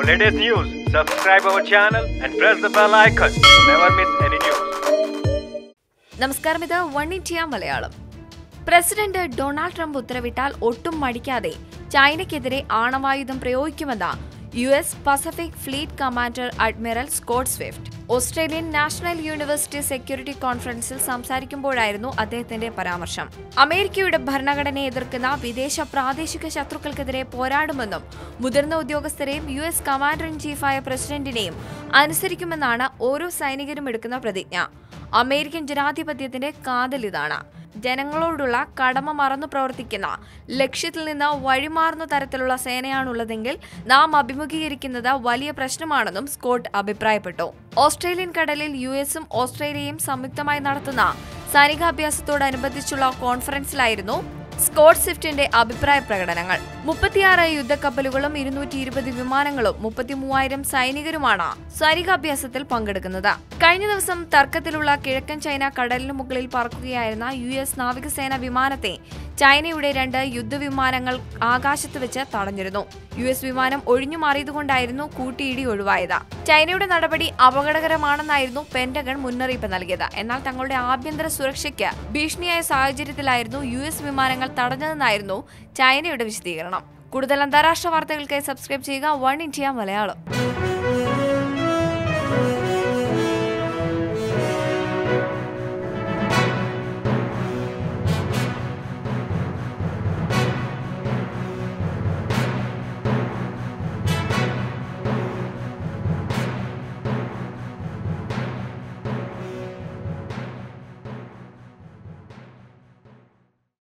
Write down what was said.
For latest news, subscribe our channel and press the bell icon to never miss any news. നമസ്കാരം, ഇത് one India Malayalam. President Donald Trump ഉത്തരവിട്ടാൽ ഒട്ടും മടിക്കാതെ ചൈനയ്ക്കെതിരെ ആണവായുധം പ്രയോഗിക്കുമെന്ന് US Pacific fleet commander admiral Scott Swift. Australian national university security കോൺഫറൻസിൽ സംസാരിക്കുമ്പോഴായിരുന്നു അദ്ദേഹത്തിന്റെ പരാമർശം. അമേരിക്കയുടെ ഭരണഘടനയെ എതിർക്കുന്ന വിദേശ പ്രാദേശിക ശത്രുക്കൾക്കെതിരെ പോരാടുമെന്നും മുതിർന്ന ഉദ്യോഗസ്ഥരെയും US കമാൻഡർ ഇൻ ചീഫായ പ്രസിഡന്റിനെയും അനുസരിക്കുമെന്നാണ് ഓരോ സൈനികരും എടുക്കുന്ന പ്രതിജ്ഞ. അമേരിക്കൻ ജനാധിപത്യത്തിന്റെ കാതലിതാണ്. ജനങ്ങളോടുള്ള കടമ മറന്നു പ്രവർത്തിക്കുന്ന, ലക്ഷ്യത്തിൽ നിന്ന് വഴിമാറുന്ന തരത്തിലുള്ള സേനയാണുള്ളതെങ്കിൽ നാം അഭിമുഖീകരിക്കുന്നത് വലിയ പ്രശ്നമാണെന്നും സ്കോട്ട് അഭിപ്രായപ്പെട്ടു. ഓസ്ട്രേലിയൻ കടലിൽ USഉം ഓസ്ട്രേലിയയും സംയുക്തമായി നടത്തുന്ന സൈനികാഭ്യാസത്തോടനുബന്ധിച്ചുള്ള കോൺഫറൻസിലായിരുന്നു സ്കോട്ട് സ്വിഫ്റ്റിന്റെ അഭിപ്രായ പ്രകടനങ്ങൾ. 36 യുദ്ധക്കപ്പലുകളും 220 വിമാനങ്ങളും 33,000 സൈനികരുമാണ് സൈനികാഭ്യാസത്തിൽ പങ്കെടുക്കുന്നത്. കഴിഞ്ഞ ദിവസം തർക്കത്തിലുള്ള കിഴക്കൻ ചൈന കടലിനു മുകളിൽ പറക്കുകയായിരുന്ന US നാവികസേന വിമാനത്തെ ചൈനയുടെ 2 യുദ്ധവിമാനങ്ങൾ ആകാശത്ത് വെച്ച് തടഞ്ഞിരുന്നു. US വിമാനം ഒഴിഞ്ഞു മാറിയതുകൊണ്ടായിരുന്നു കൂട്ടിയിടി ഒഴിവായത്. ചൈനയുടെ നടപടി അപകടകരമാണെന്നായിരുന്നു പെന്റഗൺ മുന്നറിയിപ്പ് നൽകിയത്. എന്നാൽ തങ്ങളുടെ ആഭ്യന്തര സുരക്ഷയ്ക്ക് ഭീഷണിയായ സാഹചര്യത്തിലായിരുന്നു US വിമാനങ്ങൾ തടഞ്ഞതെന്നായിരുന്നു ചൈനയുടെ വിശദീകരണം. കൂടുതൽ അന്താരാഷ്ട്ര വാർത്തകൾക്കായി സബ്സ്ക്രൈബ് ചെയ്യുക വൺ ഇന്ത്യ മലയാളം.